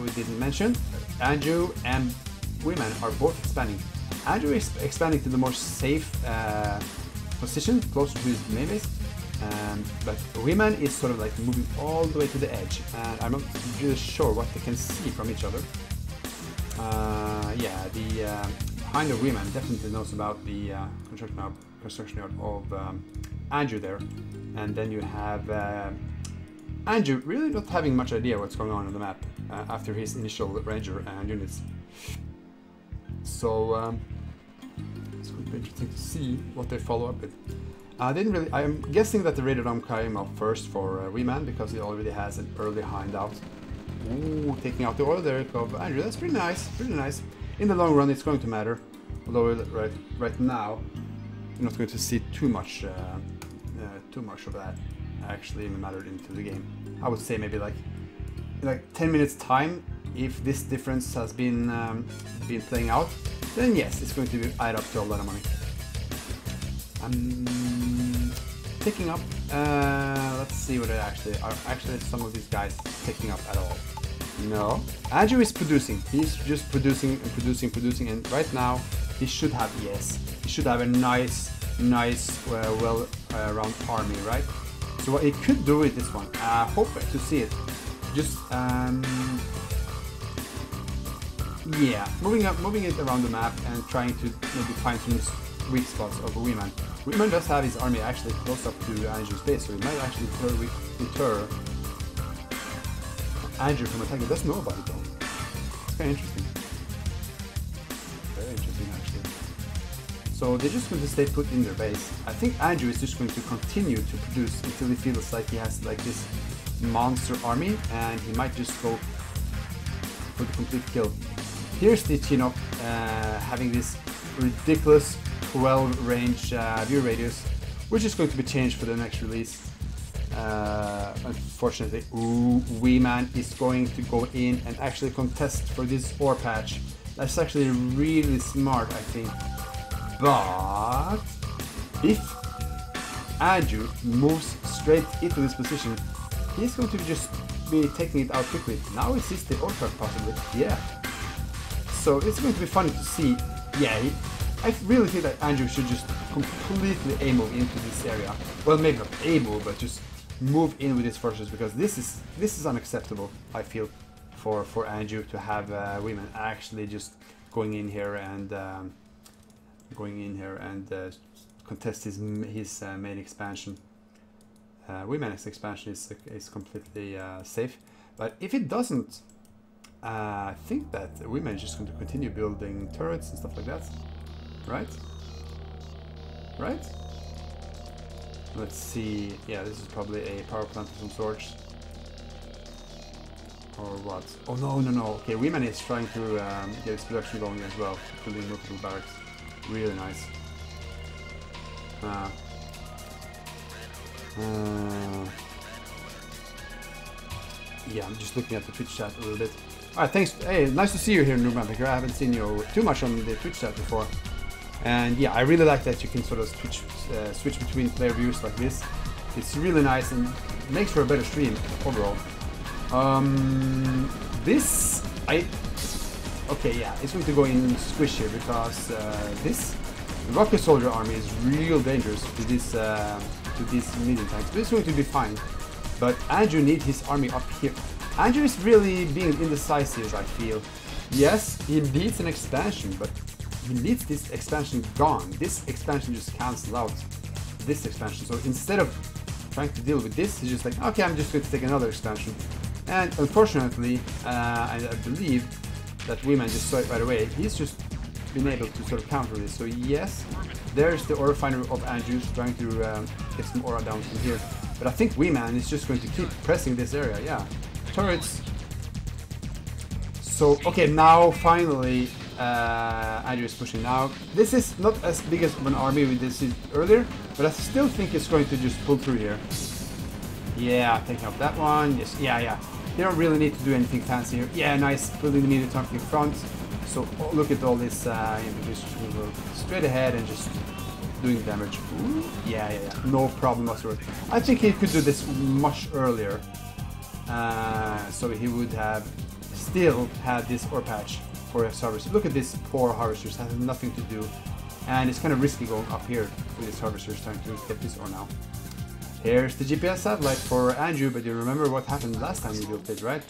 we didn't mention Andrew and Weman are both expanding. Andrew is expanding to the more safe position, closer to his main base. But Weman is sort of like moving all the way to the edge, and I'm not really sure what they can see from each other. Yeah, the behind of Weman definitely knows about the construction yard of Andrew there, and then you have Andrew really not having much idea what's going on the map after his initial ranger and units. So it's going to be interesting to see what they follow up with. I'm guessing that the Radiodome came up first for Weman because he already has an early handout. Ooh, taking out the oil derrick of Andrew. That's pretty nice, pretty nice. In the long run, it's going to matter. Although right now, you're not going to see too much of that actually matter into the game. I would say maybe like 10 minutes time. If this difference has been playing out, then yes, it's going to add up to a lot of money. Picking up, let's see what are actually some of these guys picking up at all. No, Andrew is producing. He's just producing and producing, and right now he should have, yes, he should have a nice well round army, right? So what he could do with this one, I hope to see it. Just yeah, moving it around the map and trying to maybe find some weak spots of Weman. Weman does have his army actually close up to Andrew's base, so he might actually deter Andrew from attacking. He doesn't know about it though. It's kind of interesting. Very interesting actually. So they're just going to stay put in their base. I think Andrew is just going to continue to produce until he feels like he has like this monster army, and he might just go for the complete kill. Here's the Chinook having this ridiculous 12 range view radius, which is going to be changed for the next release. Unfortunately, Weman is going to go in and actually contest for this ore patch. That's actually really smart, I think. But if Andrew moves straight into this position, he's going to just be taking it out quickly. Now is this the ore truck possibly? Yeah. So it's going to be funny to see. Yeah, I really think that Andrew should just completely A-move into this area. Well, maybe not A-move, but just move in with his forces, because this is unacceptable, I feel, for Andrew to have Weman actually just going in here and contest his main expansion. Weman's expansion is completely safe, but if it doesn't, I think that Weman is just going to continue building turrets and stuff like that, right? Right? Let's see. Yeah, this is probably a power plant of some sort. Or what? Oh no, no, no. Okay, Weman is trying to get his production going as well, building multiple barracks. Really nice. Yeah, I'm just looking at the Twitch chat a little bit. Alright, thanks. Hey, nice to see you here, Newman, because I haven't seen you too much on the Twitch chat before. And yeah, I really like that you can sort of switch between player views like this. It's really nice and makes for a better stream overall. Okay, yeah, it's going to go in squish here, because this rocket soldier army is real dangerous to these medium tanks. But it's going to be fine. But Andrew needs his army up here. Andrew is really being indecisive, I feel. Yes, he needs an expansion, but he needs this expansion gone. This expansion just cancels out this expansion. So instead of trying to deal with this, he's just like, okay, I'm just going to take another expansion. And unfortunately, I believe that Weman just saw it right away. He's just been able to sort of counter this. So yes, there's the ore refinery of Andrews trying to get some ore down from here. But I think Weman is just going to keep pressing this area. Yeah, turrets. So okay, now finally Andrew is pushing now. This is not as big as an army we did see earlier, but I still think it's going to just pull through here. Yeah, taking up that one. Yes, yeah. You don't really need to do anything fancy here. Yeah, nice, building the meter tank in front. So look at all this straight ahead and just doing damage. Ooh, yeah, no problem whatsoever. I think he could do this much earlier. So he would have still had this ore patch for his harvesters. Look at this poor harvesters, has nothing to do. And it's kind of risky going up here with these harvesters trying to get this ore now. Here's the GPS satellite for Andrew, but you remember what happened last time we built it, right?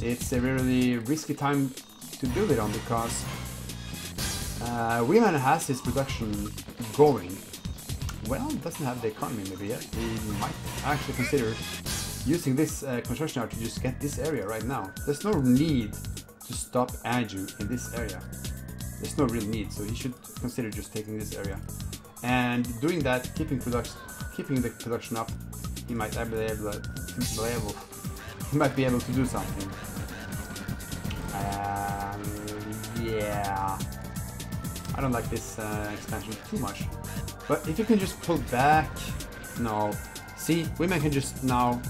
It's a really risky time to build it on, because Weman has his production going. Well, doesn't have the economy maybe yet. He might actually consider using this construction art to just get this area right now. There's no need to stop Andrew in this area. There's no real need, so he should consider just taking this area. And doing that, keeping the production up, he might be able to do something. Yeah, I don't like this expansion too much. But if you can just pull back, no. See, Weman can just now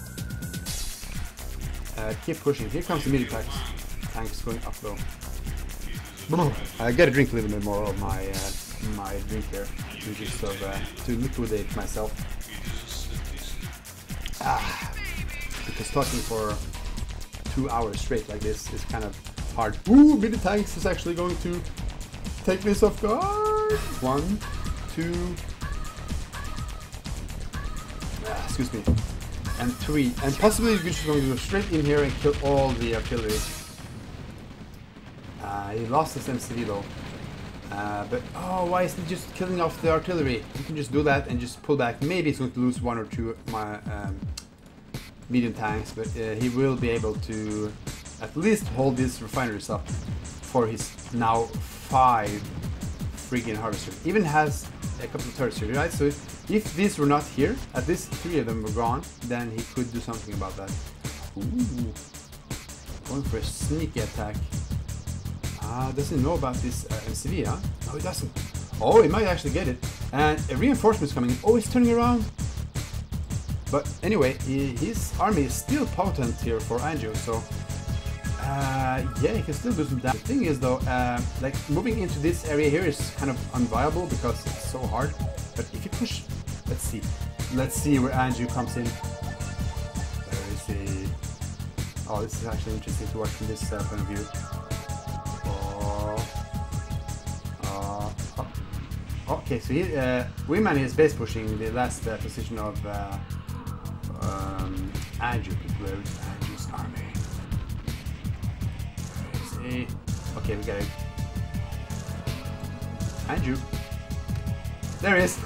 keep pushing. Here comes the meter tanks going up though. I gotta drink a little bit more of my my drink here to just to liquidate myself. Because talking for 2 hours straight like this is kind of hard. Ooh, meter tanks is actually going to take this off guard. 1, 2, excuse me, and 3, and possibly we're just going to go straight in here and kill all the artillery. He lost his MCV though. But oh, why is he just killing off the artillery? You can just do that and just pull back. Maybe he's going to lose 1 or 2 of my medium tanks, but he will be able to at least hold these refineries up for his now 5 friggin' harvesters. Even has a couple of turrets here, right? So if these were not here, at least 3 of them were gone, then he could do something about that. Ooh, going for a sneaky attack. Doesn't know about this MCV, huh? No, he doesn't. Oh, he might actually get it. And a reinforcement is coming in. Oh, he's turning around. But anyway, his army is still potent here for Andrew, so yeah, he can still do some damage. The thing is though, like moving into this area here is kind of unviable because it's so hard. But if you push, let's see where Andrew comes in. Where is he? Oh, this is actually interesting to watch from this point of view. Oh, okay, so Weman is base pushing the last position of Andrew. Where is Andrew's army? Where is he? Okay, we got it. Andrew. There he is.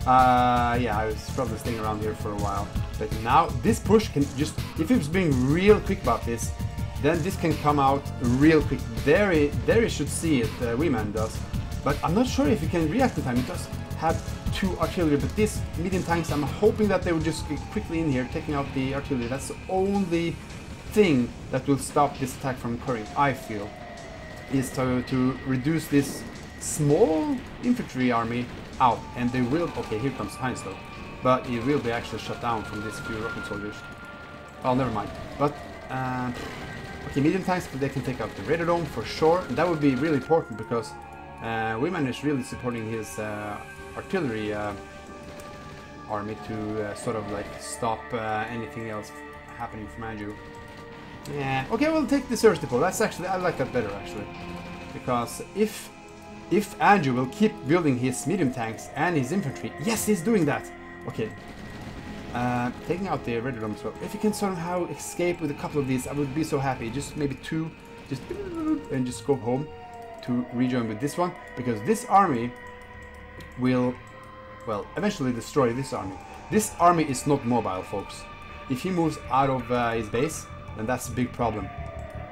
Yeah, I was probably staying around here for a while. But now this push can just, if he was being real quick about this, then this can come out real quick. There he should see it, Weman does. But I'm not sure if he can react in time. He does have 2 artillery, but these medium tanks, I'm hoping that they will just get quickly in here, taking out the artillery. That's the only thing that will stop this attack from occurring, I feel, is to reduce this small infantry army out. And they will, okay, here comes Heinz though, but he will be actually shut down from these few rocket soldiers. Oh, never mind. But, okay, medium tanks, they can take out the radar dome for sure, and that would be really important because Weman is really supporting his artillery army to sort of like stop anything else happening from Andrew. Yeah, okay, we'll take the service depot. That's actually, I like that better actually, because if Andrew will keep building his medium tanks and his infantry, yes, he's doing that. Okay, taking out the radar dome as well. If he can somehow escape with a couple of these, I would be so happy. Just maybe 2, just and just go home to rejoin with this one, because this army will, well, eventually destroy this army. This army is not mobile, folks. If he moves out of his base, then that's a big problem.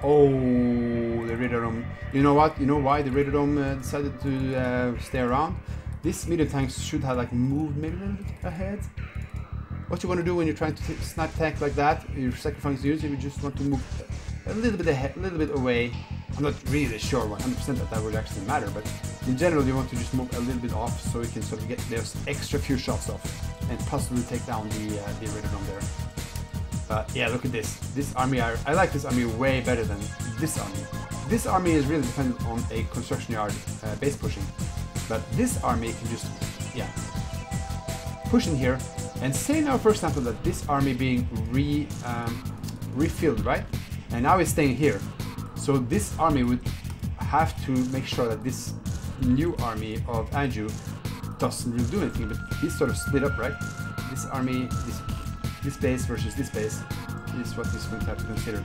Oh, the radar dome. You know what? You know why the radar dome decided to stay around? This medium tanks should have like moved maybe a little bit ahead. What you want to do when you're trying to snipe tank like that, you're sacrificing units, you just want to move a little bit ahead, a little bit away. I'm not really sure 100% that would actually matter, but in general you want to just move a little bit off so you can sort of get those extra few shots off and possibly take down the radar dome there. But yeah, look at this. This army, I like this army way better than this army. This army is really dependent on a construction yard base pushing. But this army can just, yeah, push in here. And say now, for example, that this army being refilled, right? And now it's staying here. So this army would have to make sure that this new army of Andrew doesn't really do anything, but he's sort of split up, right? This army, this base versus this base is what he's going to have to consider.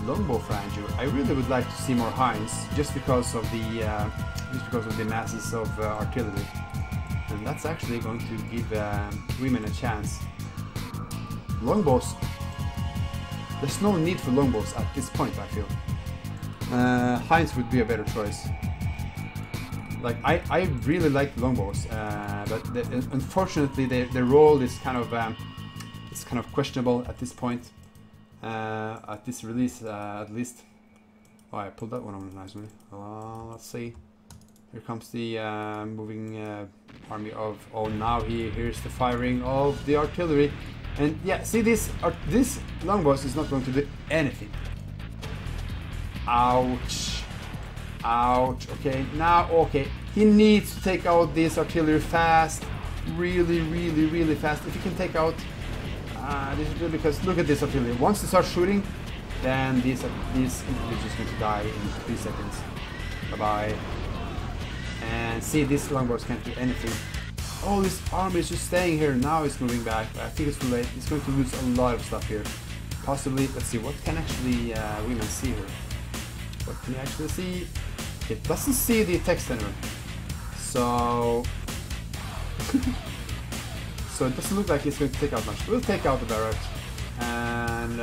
Longbow for Andrew. I really would like to see more Heinz, just because of the masses of artillery, and that's actually going to give Weman a chance. Longbows. There's no need for longbows at this point, I feel. Heinz would be a better choice. Like I really like longbows, but unfortunately their role is kind of questionable at this point. At this release, at least. Oh, I pulled that one on nicely. Let's see. Here comes the moving army of. Oh, now he hears the firing of the artillery, and yeah, see this longbows is not going to do anything. Ouch! Ouch! Okay, now okay, he needs to take out this artillery fast, really fast. If he can take out. This is good because look at this artillery. Once they start shooting, then these infantry are just going to die in 3 seconds. Bye-bye. And see, these longbows can't do anything. Oh, this army is just staying here. Now it's moving back. I think it's too late. It's going to lose a lot of stuff here. Possibly, let's see, what can actually Weman see here? What can you actually see? It doesn't see the tech center. So... So it doesn't look like it's going to take out much. We'll take out the barracks, and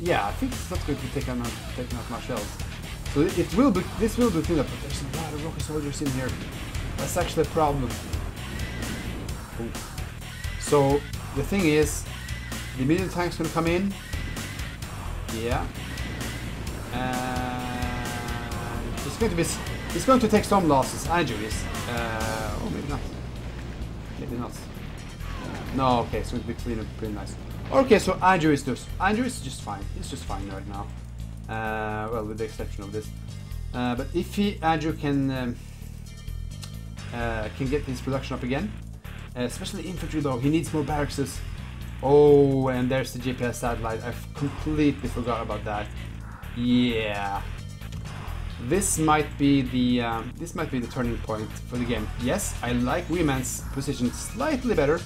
yeah, I think it's not going to take out much else. So it will be, this will be cleaned up, but there's a lot of rocket soldiers in here. That's actually a problem. Ooh. So the thing is, the medium tank's going to come in. Yeah, and it's going to take some losses. Andrew is. Oh, maybe not. Maybe not. No, okay, so it'll be clean up pretty nice. Okay, so Andrew is just fine. He's just fine right now. Well, with the exception of this. But if Andrew can get his production up again, especially infantry though, he needs more barracks. Oh, and there's the GPS satellite. I've completely forgot about that. Yeah. This might be the turning point for the game. Yes, I like Weman's position slightly better,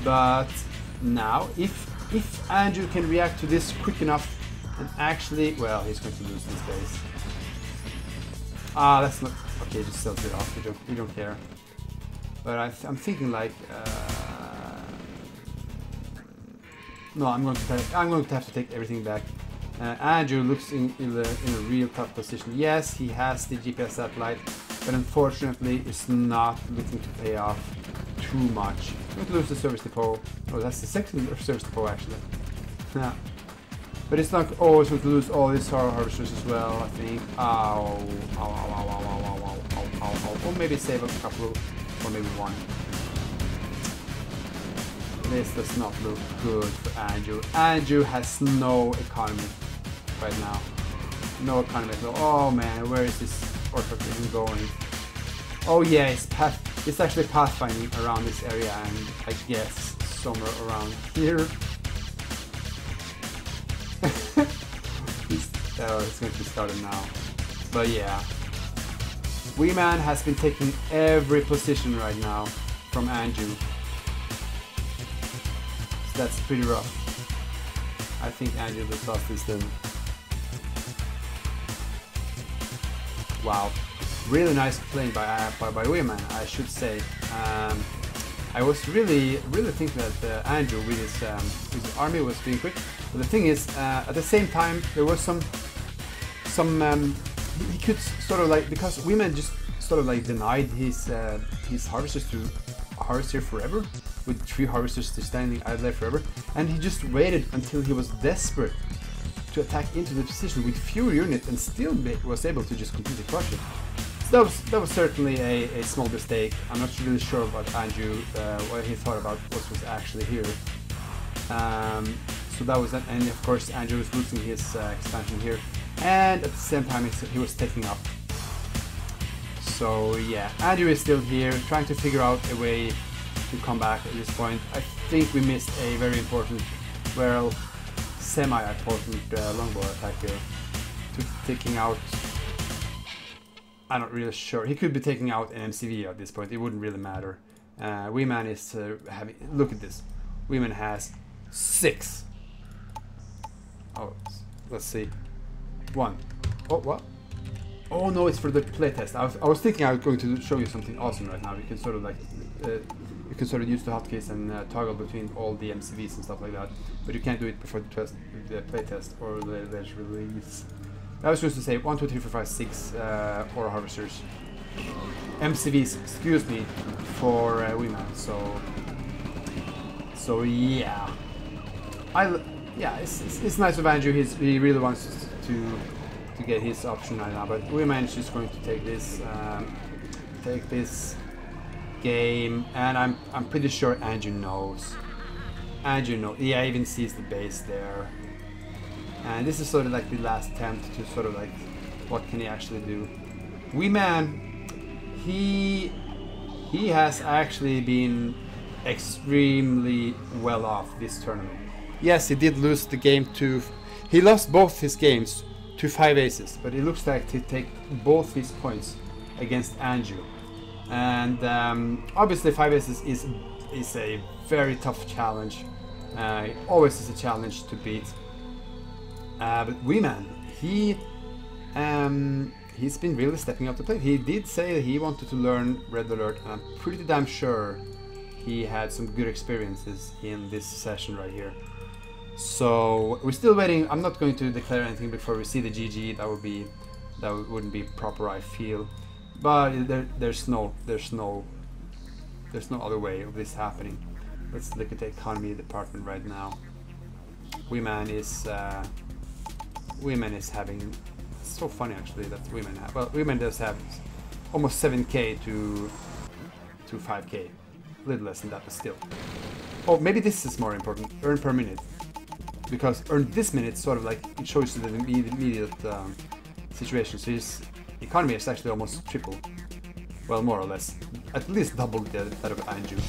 but now if Andrew can react to this quick enough and actually, well, he's going to lose this base. Ah, that's not okay. Just sell it off. We don't care. But I'm thinking like, no, I'm going to have to take everything back. Andrew looks in a real tough position. Yes, he has the GPS satellite, but unfortunately it's not looking to pay off too much. He's going to lose the service depot. Oh, that's the second service depot actually. Yeah. But it's not. Oh, it's going to lose all his harvesters as well, I think. Ow. Ow, ow, ow, ow, ow, ow, ow, ow, ow, ow. Or maybe save a couple, or maybe one. This does not look good for Andrew. Andrew has no economy right now. No economy. Oh man, where is this orphan even going? Oh yeah, it's actually pathfinding around this area, and I guess somewhere around here. It's going to be started now. But yeah, Weman has been taking every position right now from Andrew. So that's pretty rough. I think Andrew just lost this then. Wow, really nice playing by Weman, I should say. I was really thinking that Andrew with his army was being quick, but the thing is, at the same time there was some he could sort of like, because Weman just sort of like denied his harvesters to harvest here forever, with 3 harvesters just standing idle there forever, and he just waited until he was desperate to attack into the position with fewer units and still was able to just completely crush it. So that was certainly a small mistake. I'm not really sure about Andrew, what he thought about what was actually here. So that was that, and of course Andrew was losing his expansion here, and at the same time he was taking up. So yeah, Andrew is still here, trying to figure out a way to come back at this point. I think we missed a very important, well, semi-important longbow attack here, taking out. I'm not really sure. He could be taking out an MCV at this point. It wouldn't really matter. Weman is having. Look at this. Weman has 6. Oh, let's see. 1. Oh, what? Oh no, it's for the playtest. I was thinking I was going to show you something awesome right now. You can sort of like, you can sort of use the hotkeys and toggle between all the MCVs and stuff like that. But you can't do it before the playtest or the release. I was supposed to say 1, 2, 3, 4, 5, 6 ore harvesters, MCVs, excuse me, for Weman. So yeah, it's nice of Andrew. He really wants to get his option right now, but Weman is just going to take this game, and I'm pretty sure Andrew knows. Andrew knows. Yeah, even sees the base there. And this is sort of like the last attempt to sort of like, what can he actually do? Weman, he has actually been extremely well off this tournament. Yes, he did lose the game to, he lost both his games to 5 aces, but it looks like he take both his points against Andrew. And obviously 5 aces is a very tough challenge. It always is a challenge to beat. But Weman, he's been really stepping up to play. He did say that he wanted to learn Red Alert, and I'm pretty damn sure he had some good experiences in this session right here. So we're still waiting. I'm not going to declare anything before we see the GG. That wouldn't be proper, I feel. But there's no other way of this happening. Let's look at the economy department right now. Weman is having, it's so funny actually that Weman have, well, Weman does have almost 7k to 5k, a little less than that, but still. Oh, maybe this is more important, earn per minute, because earn this minute sort of like, it shows you the immediate situation. So his economy is actually almost triple, well, more or less, at least double that of Andrew.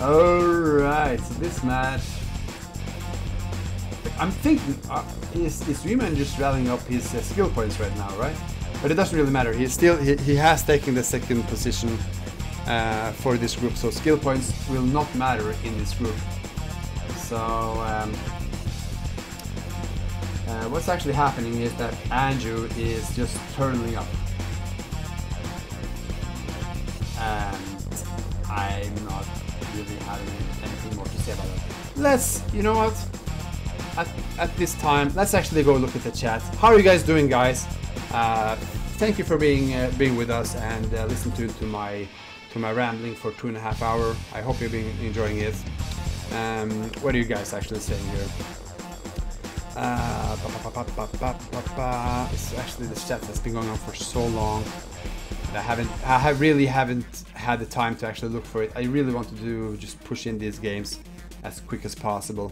Alright, so this match, I'm thinking, is Weman just rallying up his skill points right now, right? But it doesn't really matter. He has taken the second position for this group, so skill points will not matter in this group. So what's actually happening is that Andrew is just turning up, and I'm not really having anything more to say about it. You know what? At this time, let's actually go look at the chat. How are you guys doing, guys? Thank you for being with us and listening to my rambling for 2.5 hours. I hope you've been enjoying it. What are you guys actually saying here? It's actually the chat that's been going on for so long. I really haven't had the time to actually look for it. I really want to just push in these games as quick as possible.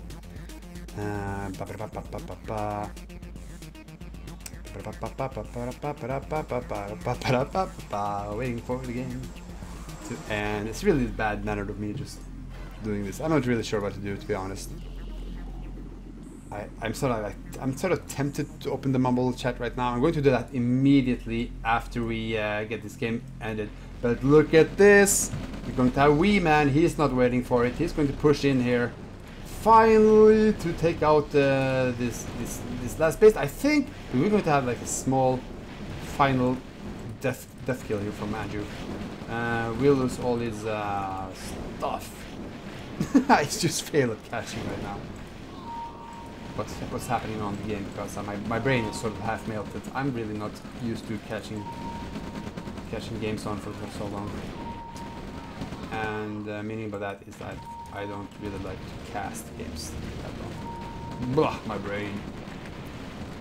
Waiting for the game to end. It's really bad mannered of me just doing this. I'm not really sure what to do, to be honest. I'm sort of tempted to open the Mumble chat right now. I'm going to do that immediately after we get this game ended. But look at this! We're going to have Weman. He's not waiting for it. He's going to push in here, finally, to take out this last base. I think we're going to have like a small final death kill here from Andrew. We'll lose all his stuff. I just fail at catching right now. What's happening on the game, because my brain is sort of half melted. I'm really not used to catching games on for so long. And meaning by that is that I don't really like to cast games that long. Blah, my brain.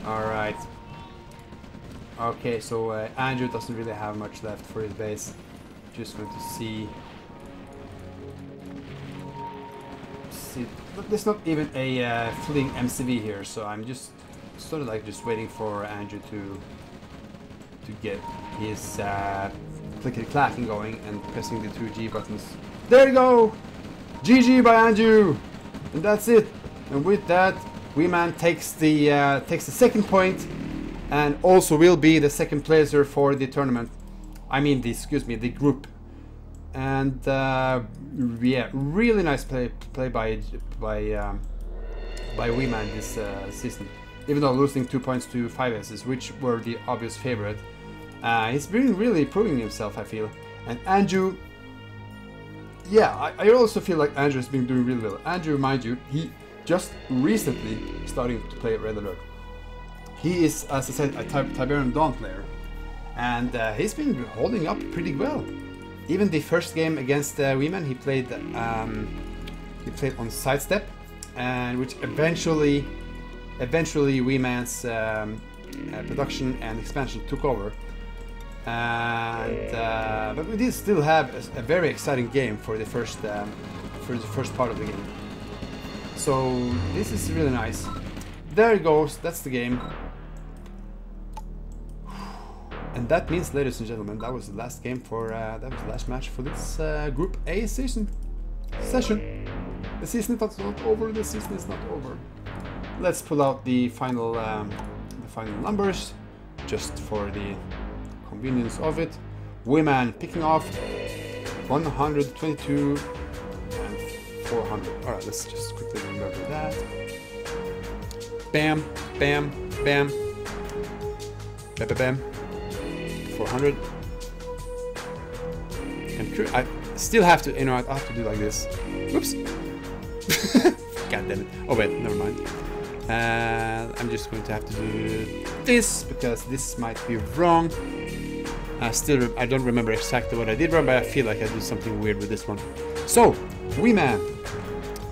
Alright. Okay, so Andrew doesn't really have much left for his base. Just going to see. There's not even a fleeting MCV here, so I'm just sort of like just waiting for Andrew to get his clickety-clacking going and pressing the 2 G buttons. There you go! GG by Andrew! And that's it. And with that, Weman takes the second point, and also will be the second placer for the tournament. I mean, the group. And yeah, really nice play by Weman this season. Even though losing 2 points to 5 S's, which were the obvious favorite, he's been really proving himself, I feel. And Andrew, yeah, I also feel like Andrew's been doing really well. Andrew, mind you, he just recently starting to play Red Alert. He is, as I said, a Tiberian Dawn player, and he's been holding up pretty well. Even the first game against Weman, he played on sidestep, and which eventually Weman's production and expansion took over. And but we did still have a very exciting game for the first part of the game. So this is really nice. There it goes. That's the game. And that means, ladies and gentlemen, that was the last game for that was the last match for this Group A session. The season is not over. The season is not over. Let's pull out the final numbers, just for the convenience of it. Weman picking off 122 and 400. All right, let's just quickly remember that. Bam, bam, bam, bam, bam, bam. 400. And I still have to, I have to do like this. Whoops. God damn it. Oh wait, never mind. I'm just going to have to do this, because this might be wrong. I don't remember exactly what I did wrong, but I feel like I did something weird with this one. So, Weman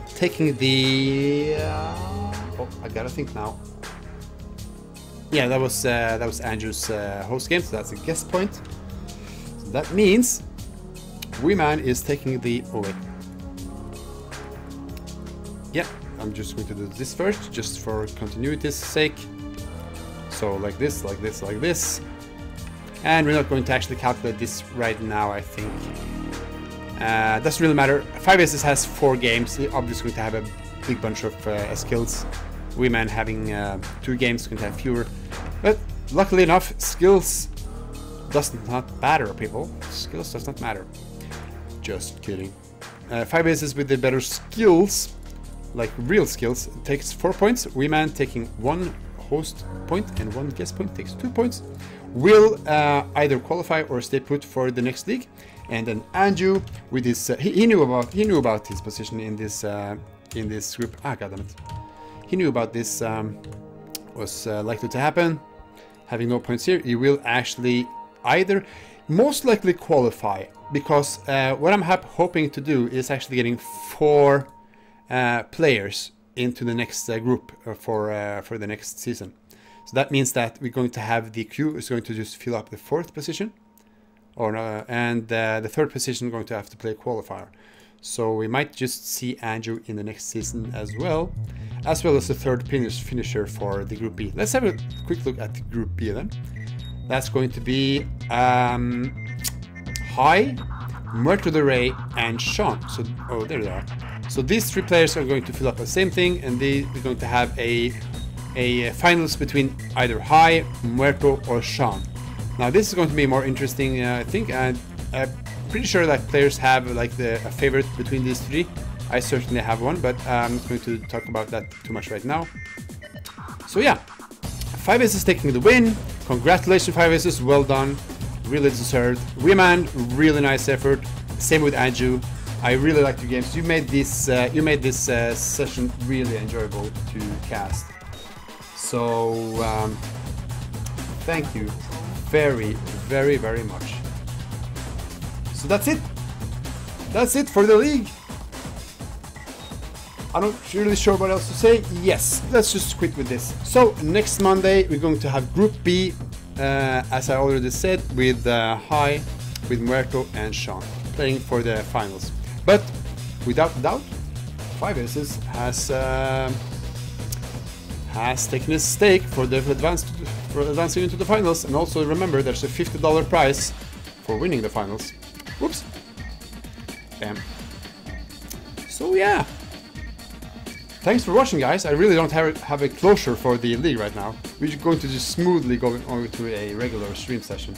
taking the... oh, I gotta think now. Yeah, that was Andrew's host game, so that's a guest point. So that means Weman is taking the... oh wait. Yeah, I'm just going to do this first, just for continuity's sake. So like this, like this, like this. And we're not going to actually calculate this right now, I think. Doesn't really matter. 5Aces has 4 games. He's obviously going to have a big bunch of skills. Weman having 2 games, going to have fewer. But luckily enough, skills does not matter, people. Skills does not matter. Just kidding. 5Aces with the better skills, like real skills, takes 4 points. Weman taking 1 host point and 1 guest point takes 2 points. Will either qualify or stay put for the next league. And then Andrew with his he knew about his position in this group. Ah, goddammit. He knew about this was likely to happen. Having no points here, he will actually either most likely qualify, because what I'm hoping to do is actually getting 4 players into the next group for the next season. So that means that we're going to have the queue is going to just fill up the 4th position, and the 3rd position going to have to play a qualifier. So we might just see Andrew in the next season as well as the 3rd finisher for the Group B. Let's have a quick look at the Group B then. That's going to be High, OpenRA, and Sean. So, oh, there they are. So these 3 players are going to fill up the same thing, and we're going to have a finals between either High, Muerto, or Sean. Now this is going to be more interesting, I think, and I'm pretty sure that players have like a favorite between these 3. I certainly have one, but I'm not going to talk about that too much right now. So yeah, 5Aces taking the win. Congratulations, 5Aces, well done, really deserved. Weman, really nice effort. Same with Andrew. I really liked your games. You made this session really enjoyable to cast. So thank you very, very, very much. So that's it. That's it for the league. I'm not really sure what else to say. Yes, let's just quit with this. So next Monday we're going to have Group B, as I already said, with High, with Muerto and Sean playing for the finals. But without doubt, 5Aces has taken a stake for advancing into the finals. And also remember, there's a $50 prize for winning the finals. Whoops. Bam. So yeah. Thanks for watching, guys. I really don't have a closure for the league right now. We're going to just smoothly go over to a regular stream session.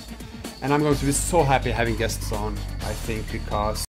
And I'm going to be so happy having guests on, I think, because